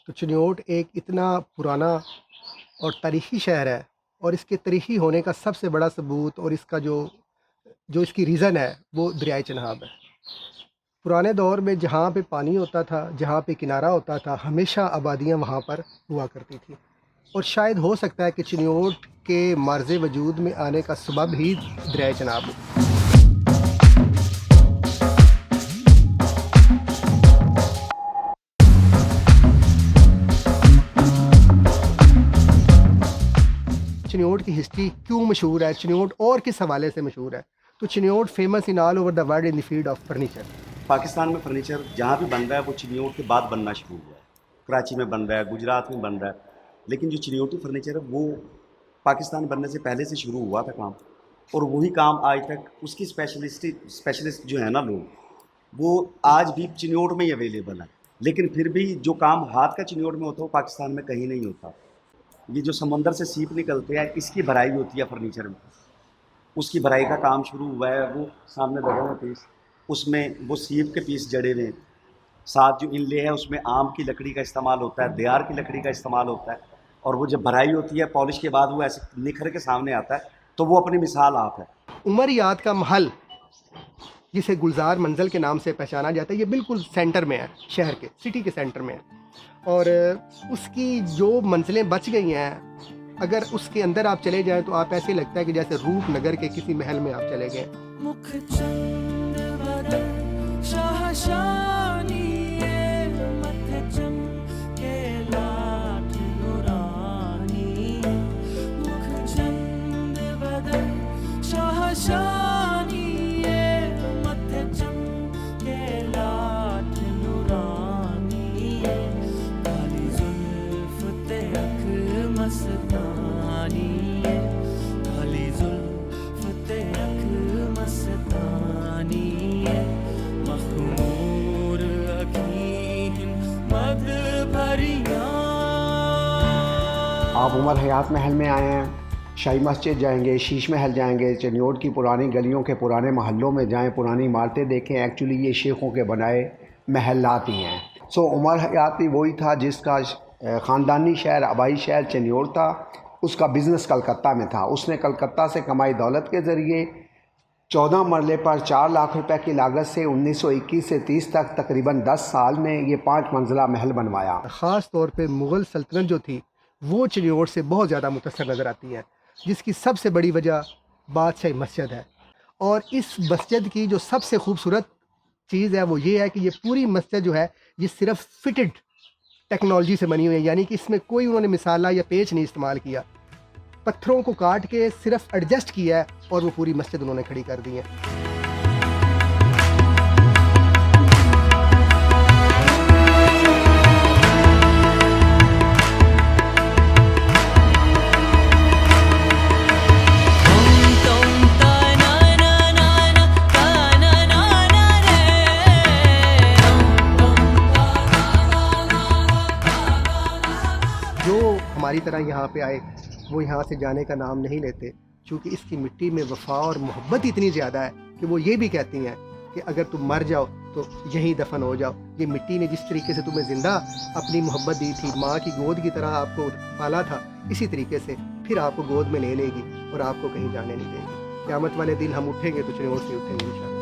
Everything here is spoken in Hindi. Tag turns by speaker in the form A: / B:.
A: तो चिन्योट एक इतना पुराना और तारीख़ी शहर है और इसके तारीख़ी होने का सबसे बड़ा सबूत और इसका जो जो इसकी रीज़न है वो दरियाए चनाब है। पुराने दौर में जहाँ पे पानी होता था, जहाँ पे किनारा होता था, हमेशा आबादियाँ वहाँ पर हुआ करती थी और शायद हो सकता है कि चिन्योट के मर्ज़ वजूद में आने का सबब ही दरियाए चनाब हो। चिन्योट की हिस्ट्री क्यों मशहूर है, चिन्योट और किस हवाले से मशहूर है? तो Chiniot famous in all over the world in the field of furniture.
B: Pakistan में फर्नीचर जहाँ भी बन रहा है वो चिन्योट के बाद बनना शुरू हुआ है। कराची में बन रहा है, गुजरात में बन रहा है, लेकिन जो चिन्योटी फर्नीचर है वो पाकिस्तान बनने से पहले से शुरू हुआ था काम। और वही काम आज तक उसकी स्पेशलिस्ट जो है ना लोग, वो आज भी चिन्योट में ही अवेलेबल है। लेकिन फिर भी जो काम हाथ का चिन्योट में होता है वो पाकिस्तान में कहीं नहीं होता। ये जो समंदर से सीप निकलते हैं इसकी भराई होती है फर्नीचर में, उसकी भराई का काम शुरू हुआ है। वो सामने लगा हुआ पीस, उसमें वो सीप के पीस जड़े हुए हैं। साथ जो इनले है उसमें आम की लकड़ी का इस्तेमाल होता है, देयार की लकड़ी का इस्तेमाल होता है। और वो जब भराई होती है पॉलिश के बाद वो ऐसे निखर के सामने आता है, तो वो अपनी मिसाल आप है।
A: उमर याद का महल जिसे गुलजार मंजिल के नाम से पहचाना जाता है, ये बिल्कुल सेंटर में है, शहर के सिटी के सेंटर में है और उसकी जो मंजिलें बच गई हैं, अगर उसके अंदर आप चले जाएं तो आप ऐसे लगता है कि जैसे रूपनगर के किसी महल में आप चले गए।
C: आप उमर हयात महल में आए हैं, शाही मस्जिद जाएंगे, शीश महल जाएंगे, चिन्योट की पुरानी गलियों के पुराने महलों में जाएं, पुरानी इमारतें देखें। एक्चुअली ये शेखों के बनाए महलात ही हैं। सो उमर हयात भी वही था जिसका ख़ानदानी शहर, आबाई शहर चिन्योट था। उसका बिज़नेस कलकत्ता में था। उसने कलकत्ता से कमाई दौलत के ज़रिए 14 मरले पर 4 लाख रुपए की लागत से 1921 से 30 तक तकरीबन 10 साल में ये 5 मंजिला महल बनवाया।
A: ख़ास तौर पे मुग़ल सल्तनत जो थी वो चिन्योट से बहुत ज़्यादा मुतअस्सिर नज़र आती है, जिसकी सबसे बड़ी वजह बादशाही मस्जिद है। और इस मस्जिद की जो सबसे खूबसूरत चीज़ है वो ये है कि ये पूरी मस्जिद जो है ये सिर्फ फिटेड टेक्नोलॉजी से बनी हुई है, यानी कि इसमें कोई उन्होंने मिसाला या पेच नहीं इस्तेमाल किया। पत्थरों को काट के सिर्फ एडजस्ट किया है और वो पूरी मस्जिद उन्होंने खड़ी कर दी है। जो हमारी तरह यहाँ पे आए वो यहाँ से जाने का नाम नहीं लेते, क्योंकि इसकी मिट्टी में वफा और मोहब्बत इतनी ज़्यादा है कि वो ये भी कहती हैं कि अगर तुम मर जाओ तो यहीं दफन हो जाओ। ये मिट्टी ने जिस तरीके से तुम्हें ज़िंदा अपनी मोहब्बत दी थी, माँ की गोद की तरह आपको पाला था, इसी तरीके से फिर आपको गोद में ले लेगी और आपको कहीं जाने नहीं देगी। क़यामत वाले दिन हम उठेंगे तो चिन्योट से उठेंगे इंशाअल्लाह।